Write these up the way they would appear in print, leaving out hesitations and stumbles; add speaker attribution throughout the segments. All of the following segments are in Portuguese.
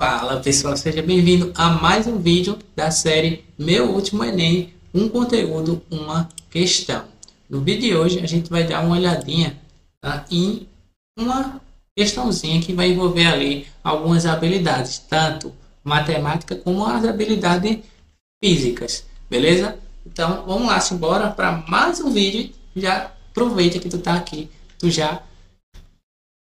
Speaker 1: Fala pessoal, seja bem-vindo a mais um vídeo da série Meu Último Enem, um conteúdo, uma questão. No vídeo de hoje a gente vai dar uma olhadinha em uma questãozinha que vai envolver ali algumas habilidades, tanto matemática como as habilidades físicas, beleza? Então vamos lá, simbora para mais um vídeo. Já aproveita que tu tá aqui, tu já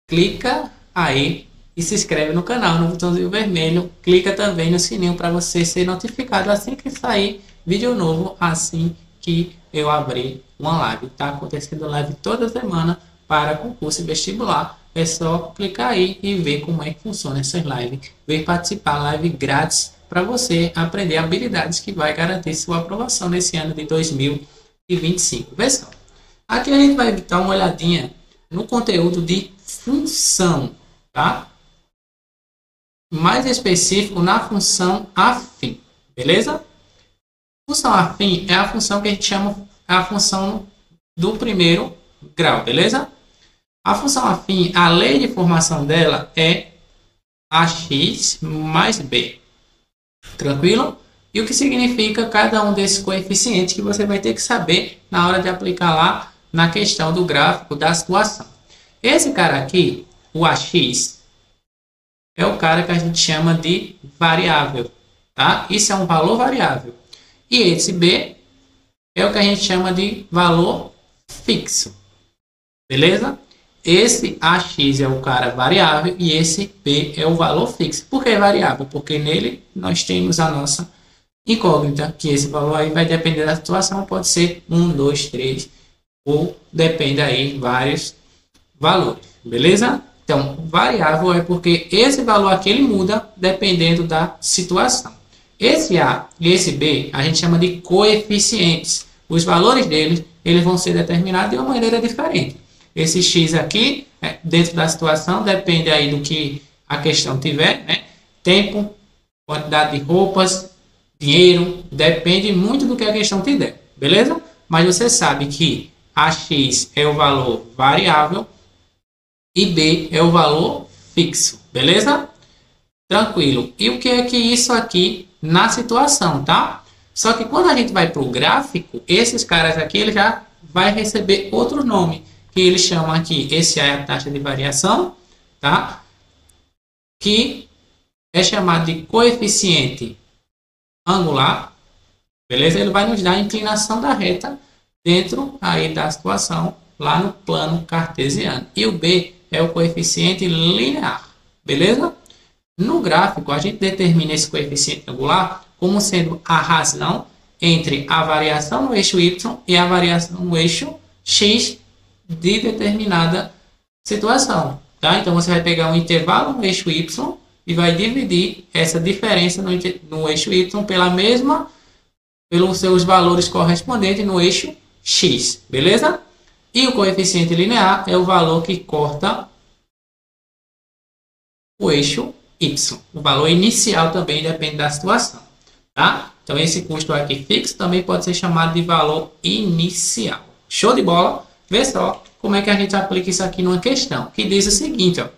Speaker 1: clica aí e se inscreve no canal, no botãozinho vermelho. Clica também no sininho para você ser notificado assim que sair vídeo novo, assim que eu abrir uma live. Está acontecendo live toda semana para concurso vestibular. É só clicar aí e ver como é que funciona essas lives. Vem participar, live grátis para você aprender habilidades que vai garantir sua aprovação nesse ano de 2025. Pessoal, aqui a gente vai dar uma olhadinha no conteúdo de função, tá? Mais específico na função afim, beleza? Função afim é a função que a gente chama a função do primeiro grau, beleza? A função afim, a lei de formação dela é ax mais b, tranquilo? E o que significa cada um desses coeficientes que você vai ter que saber na hora de aplicar lá na questão do gráfico da situação. Esse cara aqui, o ax, é o cara que a gente chama de variável, tá? Isso é um valor variável. E esse b é o que a gente chama de valor fixo, beleza? Esse ax é o cara variável e esse b é o valor fixo. Por que variável? Porque nele nós temos a nossa incógnita, que esse valor aí vai depender da situação, pode ser 1, 2, 3, ou depende aí vários valores, beleza? Então, variável é porque esse valor aqui ele muda dependendo da situação. Esse A e esse B a gente chama de coeficientes. Os valores deles eles vão ser determinados de uma maneira diferente. Esse X aqui, dentro da situação, depende aí do que a questão tiver, né? Tempo, quantidade de roupas, dinheiro, depende muito do que a questão tiver, beleza? Mas você sabe que AX é o valor variável e B é o valor fixo, beleza? Tranquilo. E o que é que isso aqui na situação, tá? Só que quando a gente vai para o gráfico, esses caras aqui, ele já vai receber outro nome, que eles chamam aqui, esse é a taxa de variação, tá? Que é chamado de coeficiente angular, beleza? Ele vai nos dar a inclinação da reta dentro aí da situação, lá no plano cartesiano. E o B é o coeficiente linear, beleza? No gráfico, a gente determina esse coeficiente angular como sendo a razão entre a variação no eixo y e a variação no eixo x de determinada situação, tá? Então, você vai pegar um intervalo no eixo y e vai dividir essa diferença no eixo y pelos seus valores correspondentes no eixo x, beleza? E o coeficiente linear é o valor que corta o eixo y. O valor inicial também depende da situação, tá? Então, esse custo aqui fixo também pode ser chamado de valor inicial. Show de bola? Vê só como é que a gente aplica isso aqui numa questão, que diz o seguinte, ó.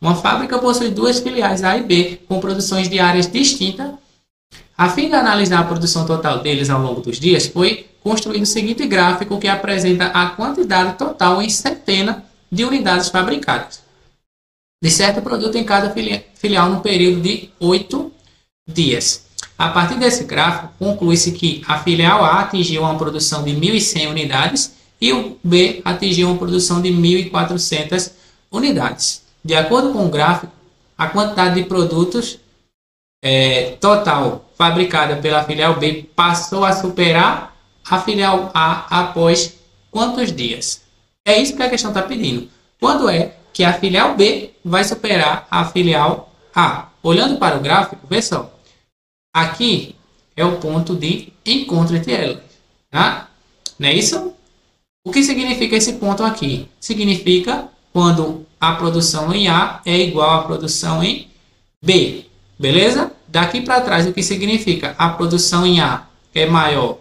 Speaker 1: Uma fábrica possui duas filiais A e B, com produções diárias distintas. A fim de analisar a produção total deles ao longo dos dias, foi construído o seguinte gráfico que apresenta a quantidade total em centenas de unidades fabricadas de certo produto em cada filial no período de 8 dias. A partir desse gráfico, conclui-se que a filial A atingiu uma produção de 1.100 unidades e o B atingiu uma produção de 1.400 unidades. De acordo com o gráfico, a quantidade de produtos total fabricada pela filial B passou a superar a filial A após quantos dias? É isso que a questão está pedindo. Quando é que a filial B vai superar a filial A? Olhando para o gráfico, vê só. Aqui é o ponto de encontro entre elas, tá? Não é isso? O que significa esse ponto aqui? Significa quando a produção em A é igual à produção em B, beleza? Daqui para trás, o que significa? A produção em A é maior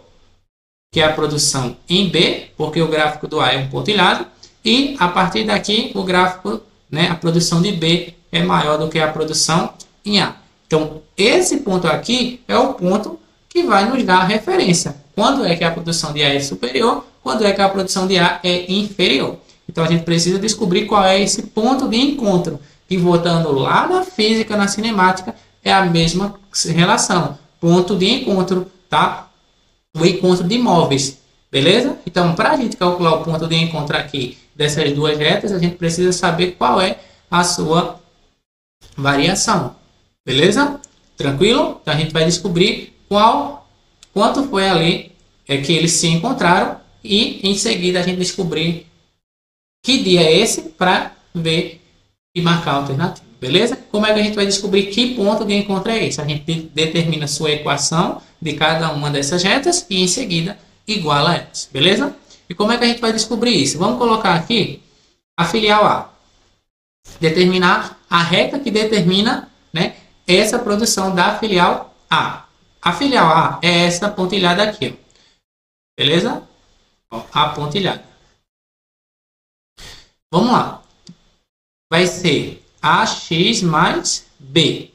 Speaker 1: que a produção em B, porque o gráfico do A é um pontilhado, e a partir daqui o gráfico, né, a produção de B é maior do que a produção em A. Então, esse ponto aqui é o ponto que vai nos dar a referência. Quando é que a produção de A é superior, quando é que a produção de A é inferior. Então, a gente precisa descobrir qual é esse ponto de encontro. E voltando lá na física, na cinemática, é a mesma relação. Ponto de encontro, tá? O encontro de móveis, beleza? Então, para a gente calcular o ponto de encontro aqui dessas duas retas, a gente precisa saber qual é a sua variação, beleza? Tranquilo? Então, a gente vai descobrir quanto foi ali que eles se encontraram e, em seguida, a gente descobrir que dia é esse para ver e marcar a alternativa, beleza? Como é que a gente vai descobrir que ponto de encontro é esse? A gente determina a sua equação de cada uma dessas retas e, em seguida, iguala elas, beleza? E como é que a gente vai descobrir isso? Vamos colocar aqui a filial A. Determinar a reta que determina, né, essa produção da filial A. A filial A é essa pontilhada aqui, ó. Beleza? Ó, a pontilhada. Vamos lá. Vai ser AX mais B.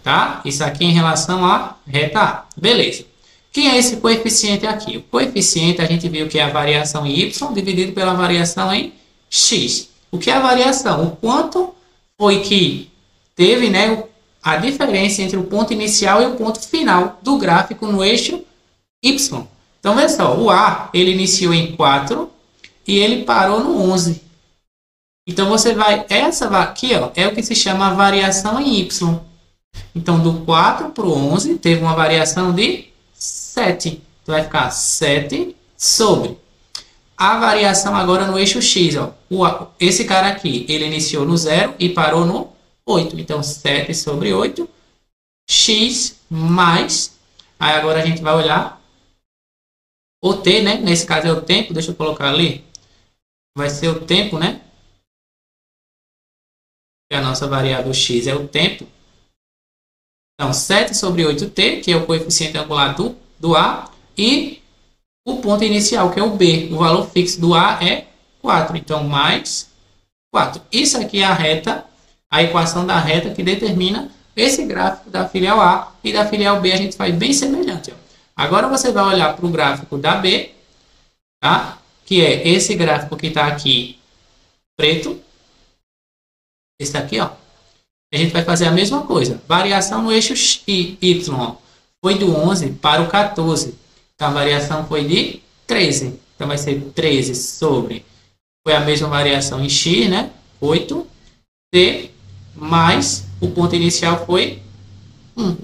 Speaker 1: Tá? Isso aqui em relação à reta A. Beleza. Quem é esse coeficiente aqui? O coeficiente a gente viu que é a variação em Y dividido pela variação em X. O que é a variação? O quanto foi que teve, né, a diferença entre o ponto inicial e o ponto final do gráfico no eixo Y. Então, veja só, o A ele iniciou em 4 e ele parou no 11. Então, você vai, essa aqui ó, é o que se chama a variação em Y. Então, do 4 para o 11, teve uma variação de 7. Então, vai ficar 7 sobre. A variação agora no eixo X. Ó. Esse cara aqui, ele iniciou no 0 e parou no 8. Então, 7 sobre 8. X mais. Aí, agora a gente vai olhar o T, né? Nesse caso é o tempo. Deixa eu colocar ali. Vai ser o tempo, né? E a nossa variável X é o tempo. Então, 7 sobre 8t, que é o coeficiente angular do A, e o ponto inicial, que é o B. O valor fixo do A é 4. Então, mais 4. Isso aqui é a reta, a equação da reta que determina esse gráfico da filial A e da filial B a gente faz bem semelhante. Ó. Agora, você vai olhar para o gráfico da B, tá? Que é esse gráfico que está aqui preto. Esse daqui, ó. A gente vai fazer a mesma coisa. Variação no eixo Y, ó. Foi do 11 para o 14. Então, a variação foi de 13. Então, vai ser 13 sobre... Foi a mesma variação em X, né? 8. T mais o ponto inicial foi 1.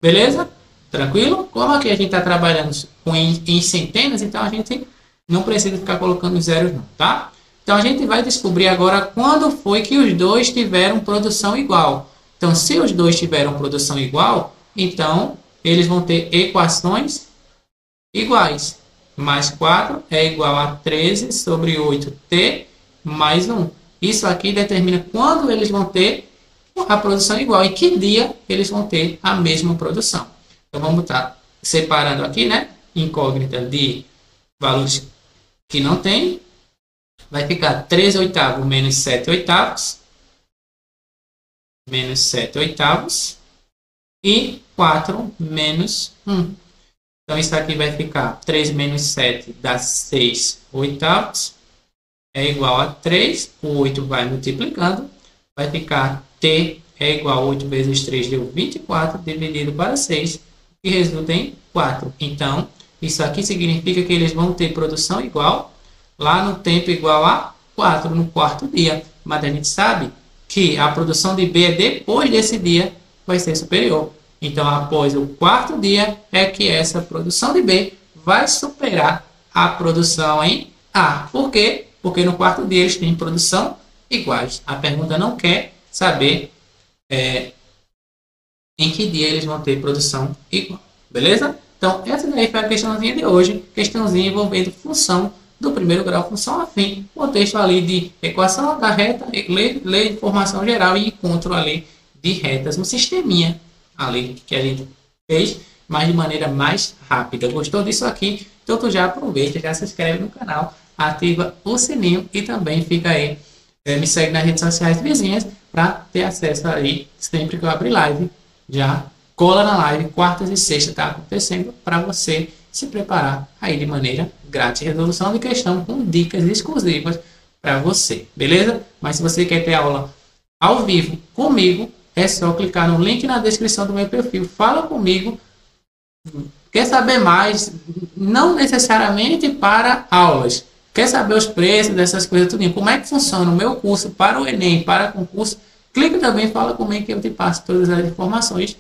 Speaker 1: Beleza? Tranquilo? Como aqui a gente está trabalhando em centenas, então a gente não precisa ficar colocando zeros, não, tá? Então, a gente vai descobrir agora quando foi que os dois tiveram produção igual. Então, se os dois tiveram produção igual, então, eles vão ter equações iguais. Mais 4 é igual a 13 sobre 8t mais 1. Isso aqui determina quando eles vão ter a produção igual. E que dia eles vão ter a mesma produção. Então, vamos estar separando aqui, né? Incógnita de valores que não tem. Vai ficar 13 oitavos menos 7 oitavos. Menos 7 oitavos. E 4 menos 1. Então, isso aqui vai ficar 3 menos 7 dá 6 oitavos. É igual a 3. O 8 vai multiplicando. Vai ficar T é igual a 8 vezes 3 deu 24. Dividido para 6. Que resulta em 4. Então, isso aqui significa que eles vão ter produção igual. Lá no tempo igual a 4 no quarto dia. Mas a gente sabe que a produção de B depois desse dia vai ser superior. Então, após o quarto dia é que essa produção de B vai superar a produção em A. Por quê? Porque no quarto dia eles têm produção iguais. A pergunta não quer saber em que dia eles vão ter produção igual. Beleza? Então, essa daí foi a questãozinha de hoje. Questãozinha envolvendo função do primeiro grau, função afim, contexto ali de equação da reta, lei de formação geral e encontro ali de retas, um sisteminha ali que a gente fez, mas de maneira mais rápida. Gostou disso aqui? Então tu já aproveita, já se inscreve no canal, ativa o sininho e também fica aí, me segue nas redes sociais vizinhas para ter acesso aí sempre que eu abrir live já cola na live, quartas e sextas está acontecendo para você se preparar aí de maneira grátis. Resolução de questão com dicas exclusivas para você, beleza? Mas se você quer ter aula ao vivo comigo, é só clicar no link na descrição do meu perfil. Fala comigo. Quer saber mais? Não necessariamente para aulas. Quer saber os preços dessas coisas, tudo? Como é que funciona o meu curso para o Enem, para concurso? Clica também, fala comigo que eu te passo todas as informações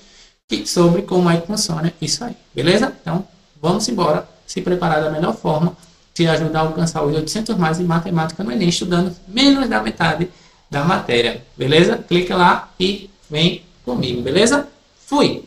Speaker 1: sobre como é que funciona isso aí. Beleza? Então, vamos embora. Se preparar da melhor forma. Te ajudar a alcançar os 800 mais em matemática no Enem, estudando menos da metade da matéria. Beleza? Clica lá e vem comigo. Beleza? Fui!